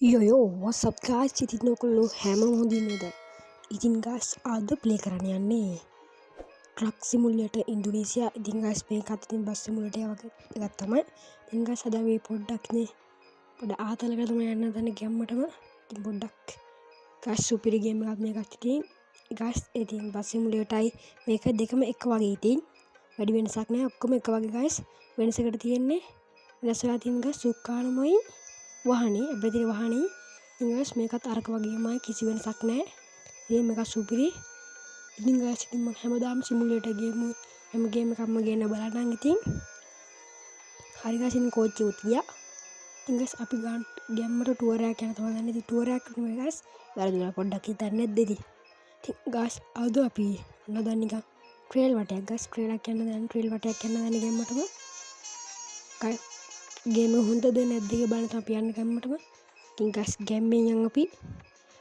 යෝ වොසප් ගායිස් ඉතින් ඔයගොල්ලෝ හැමෝම හොඳින්නද? ඉතින් ගායිස් අද ප්ලේ කරන්න යන්නේ ට්‍රක් සිමුලේටර් ඉන්දුනීසියා. ඉතින් ගායිස් මේකත් ඉතින් බස් සිමුලේටර් වගේ එකක් තමයි. ඉතින් ගායිස් අද මේ පොඩ්ඩක් ආතලකට තමයි යන්න හදන්නේ ගැම්මටම. ඉතින් පොඩ්ඩක් ගායිස් සුපිරි ගේම් එකක් මේකත් ඉතින් ගායිස් ඉතින් බස් සිමුලේටරයි මේක දෙකම එක වගේ. ඉතින් වැඩි වෙනසක් නැහැ, ඔක්කොම එක වගේ ගායිස්. වෙනසකට තියෙන්නේ වෙනස් වෙලා තියෙන ගායිස් සුක්කානමයි වහනේ අපේ වහනේ. ඉතින් ගායිස් මේකත් අරක වගේමයි, කිසි වෙනසක් නැහැ. ඉතින් මේක සුපිරි. ඉතින් ගායිස් ඉතින් මම හැමදාම සිමුලේටර් හැම ගේම් එකක්ම ගේන්න බලන්න. ඉතින් හරි ගායිස් ඉතින් කෝච්චිය උත් ගියා. ඉතින් ගායිස් අපි ගැම්මට ටුවර් එකක් යන තමයි ගන්න. ඉතින් ටුවර් එකක් නෙමෙයි ගායිස්, වැරදුනා පොඩ්ඩක් හිතන්නේ නැද්ද ඉතින්. ඉතින් ගායිස් අද අපි නදන් නිකන් ට්‍රේල් වටයක් ගායිස්, ට්‍රේල් එකක් යන්න දැන් ට්‍රේල් වටයක් යන්න දැන් ගැම්මටම. ගේම හොඳද නැද්ද කියලා බලන්න අපි යන්න ගැම්මටම. ඉතින් ගායිස් ගැම්මෙන් යන් අපි.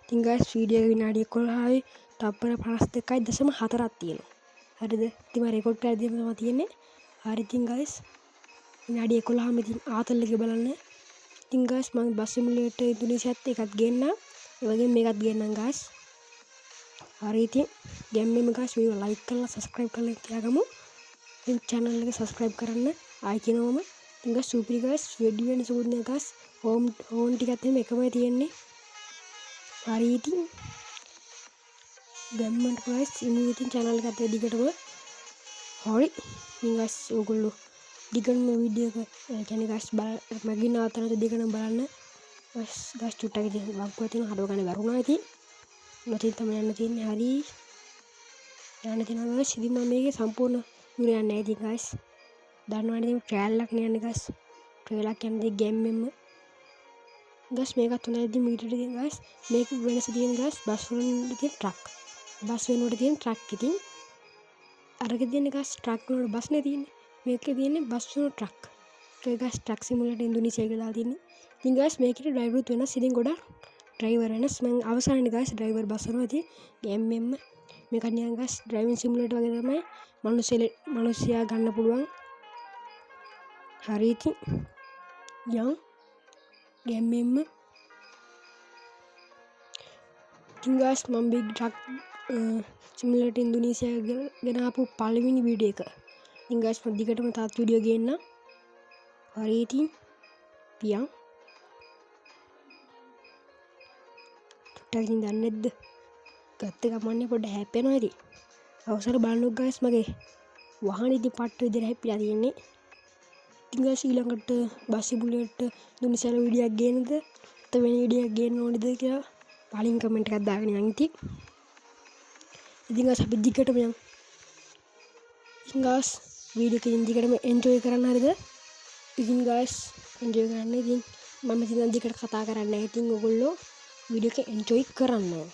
ඉතින් ගායිස් වීඩියෝ එක විනාඩි 11යි තප්පර 52.4ක් තියෙනවා. හරිද? ඉතින් මම රෙකෝඩ් කරලා දීම තමයි තියෙන්නේ. හරි ඉතින් ගායිස් විනාඩි 11ම ඉතින් ආතල් එක බලන්න. ඉතින් ගායිස් මම බස් සිමුලේටර් ඉන්දුනීසියාත් එකත් ගේන්නම්. ඒ වගේම මේකත් ගේන්නම් ගායිස්. හරි ඉතින් ගැම්මෙම ගායිස් වීඩියෝ ලයික් කරලා සබ්ස්ක්‍රයිබ් කරලා තියාගමු. ඉතින් channel එක සබ්ස්ක්‍රයිබ් කරන්න ආයි කියනවම. ඉතින් ගායිස් සුපිරි ගායිස් වැඩි වෙනසකුත් නෑ ගායිස්. හෝම් ටිකත් එහෙම එකමයි තියෙන්නේ. හරි ඉතින් ගැම්මට ගායිස් ඉමු ඉතින් channel එකත් දිගටම. හරි ඉතින් ගායිස් ඔයගොල්ලෝ දිගටම වීඩියෝ එක කියන්නේ ගායිස් මගින් නවත්තනද දිගටම බලන්න. ගායිස් චුට්ටක් ඉතින් වක්කුව තියෙන හදව ගන්න වැරුණා ඉතින්. මතින් තමයි යන්න තියෙන්නේ. හරි යන්න තියෙනවා ගායිස්. ඉතින් මම මේකේ සම්පූර්ණ දුර යන්නේ නැහැ ඉතින් ගායිස්. දන්නවනේ ඉතින් ට්‍රයල් එකක් නේ යන්නේ ගායිස්. ට්‍රයල් එකක් යන්නේ ගැම්මෙම. ගායිස් මේකත් හොඳයි ඉතින් මීටර් ඉතින් ගායිස් මේක වෙනස තියෙන ගායිස් බස් වලින් තියෙන ට්‍රක්. බස් වෙනුවට තියෙන ට්‍රක් ඉතින් අරක තියෙන ගායිස් ට්‍රක් වලට බස් නේ තියෙන්නේ. මේකේ තියෙන්නේ බස් වල ට්‍රක්. ඒක ගායිස් ට්‍රක් සිමුලේටර් ඉන්දුනීසියා කියලා දාලා තියෙන්නේ. ඉතින් ගායිස් මේකේ ඩ්‍රයිවරුත් වෙනස්. ඉතින් ගොඩක් ඩ්‍රයිවර් වෙනස්. මම අවසානයේ ගායිස් ඩ්‍රයිවර් බස් වල ඉතින් ගැම්මෙම මේක නිකන් ගායිස් ඩ්‍රයිවිං සිමුලේටර් වගේ තමයි. මිනිස්සයා ගන්න පුළුවන්. හරි ඉතින් යම් ගැම්මෙම ඉතින් ගායිස් මම බිග් ට්‍රක් සිමුලේටර් ඉන්දුනීසියා ගැන ආපු පළවෙනි වීඩියෝ එක. ඉතින් ගායිස් මම දිගටම තාත් වීඩියෝ ගේන්න. හරි ඉතින් පියන් ටකින් දන්නේ නැද්ද? ගත්ත ගමන්නේ පොඩ්ඩ හැප්පෙනවා ඉතින්. අවසර බලන්නකෝ ගායිස් මගේ වාහනේ ඉතින් පට්ට විදිහට හැප්පිලා තියෙන්නේ. ඉතින් ගායිස් ඊළඟට බස් සිමුලේටර් ඉන්දුනීසියාවේ වීඩියෝ එකක් ගේන්නද? නැත්නම් වෙන වීඩියෝ එකක් ගේන්න ඕනේද කියලා පලින් කමෙන්ට් එකක් දාගෙන යන්න ඉතින්. ඉතින් ගායිස් අපි දිගටම යමු. ඉතින් ගායිස් වීඩියෝ එකෙන් දිගටම එන්ජොයි කරන්න හරිද? ඉතින් ගායිස් එන්ජොයි කරන්න. ඉතින් මම ඉතින් දිගට කතා කරන්නේ නැහැ. ඉතින් ඔයගොල්ලෝ වීඩියෝ එක එන්ජොයි කරන්න.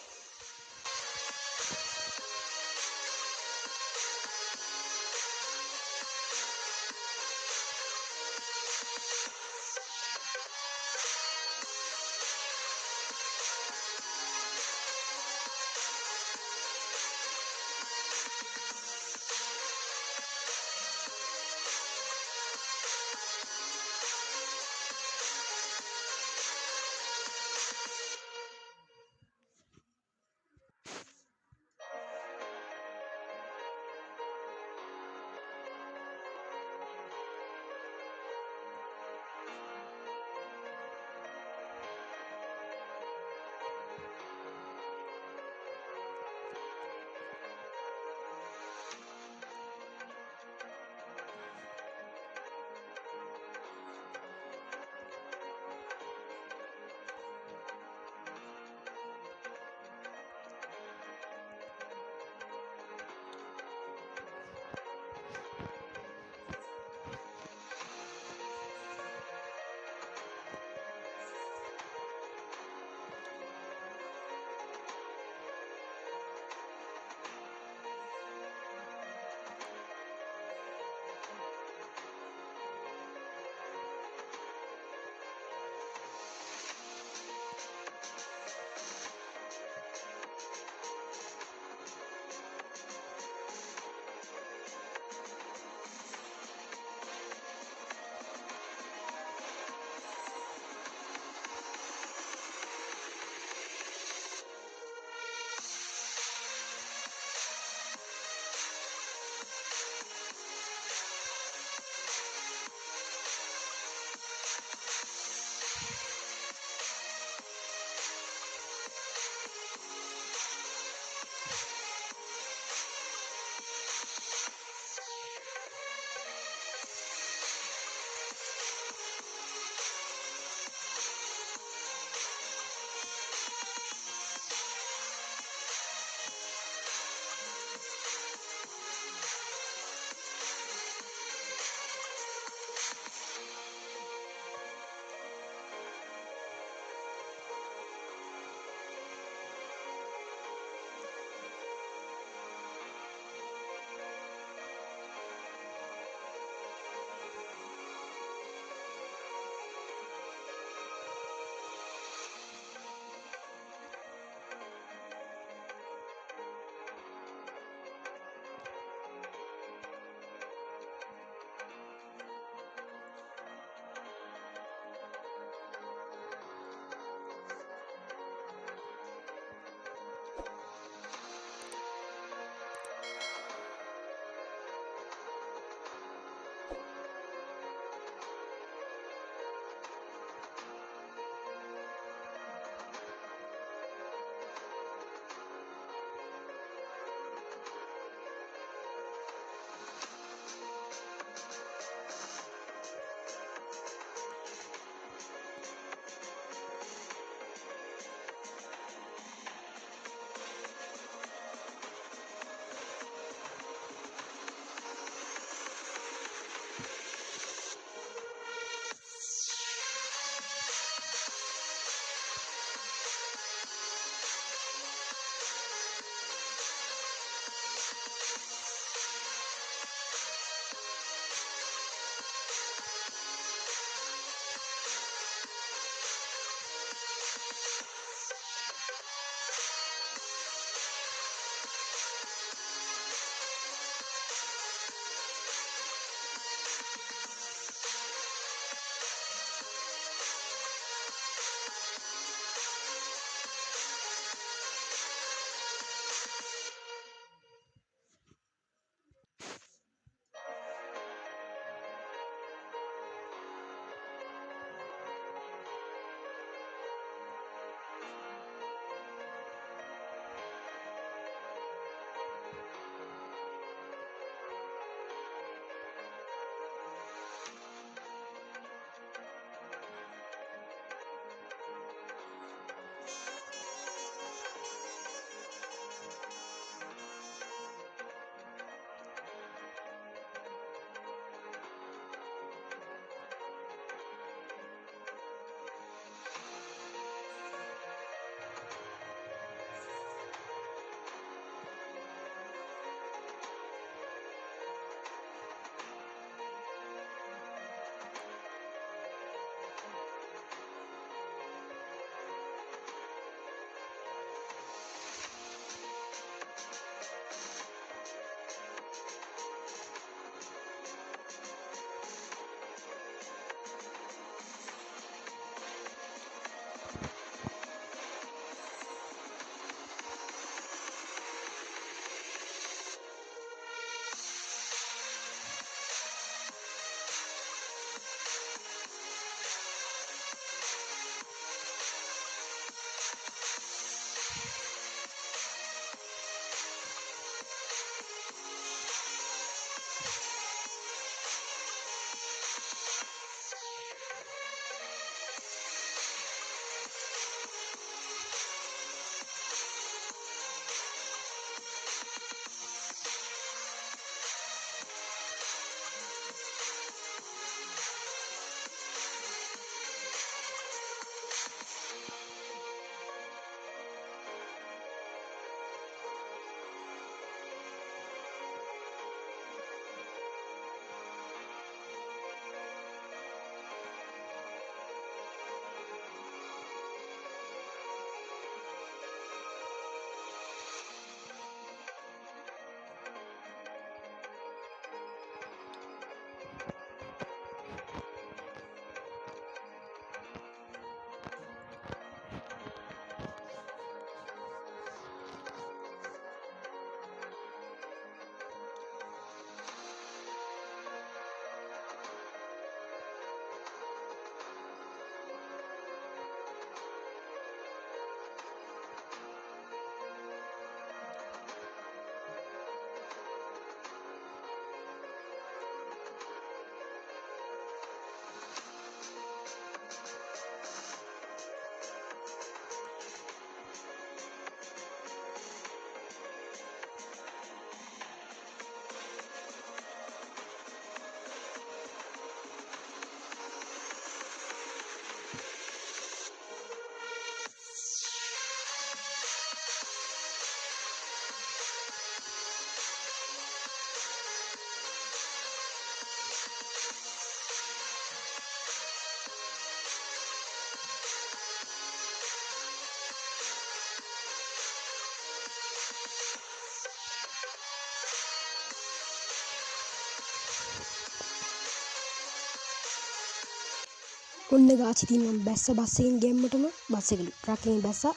ඔන්න ගාචි තියෙනවා බැස්ස බස් එකෙන් ගෙම්මටම බස් එකේ ට්‍රක් එකෙන් බැස්සා.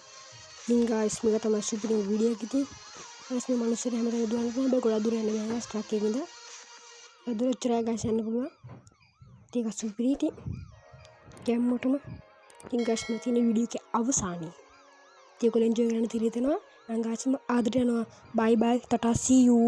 ඉතින් ගායිස් මේක තමයි සුපිරිම වීඩියෝ එක ඉතින්. ගායිස් මේ මිනිස්සුන්ට හැමදාම දුවන්න පුළුවන් බෑ ගොඩක් දුර යන්න බෑ ගායිස් ට්‍රක් එකකින්ද. දුර එච්චරයි ගායිස් යන්න පුළුවන්. ඉතින් ගායිස් සුපිරි ඉතින් ගෙම්මටම ඉතින් ගායිස් මේ තියෙන වීඩියෝ එකේ අවසානයේ. ඉතින් ඔයගොල්ලෝ එන්ජොයි කරන්න තිරේ තනවා. මම ගායිස් ආදරේ යනවා. බයි බයි ටටා see you.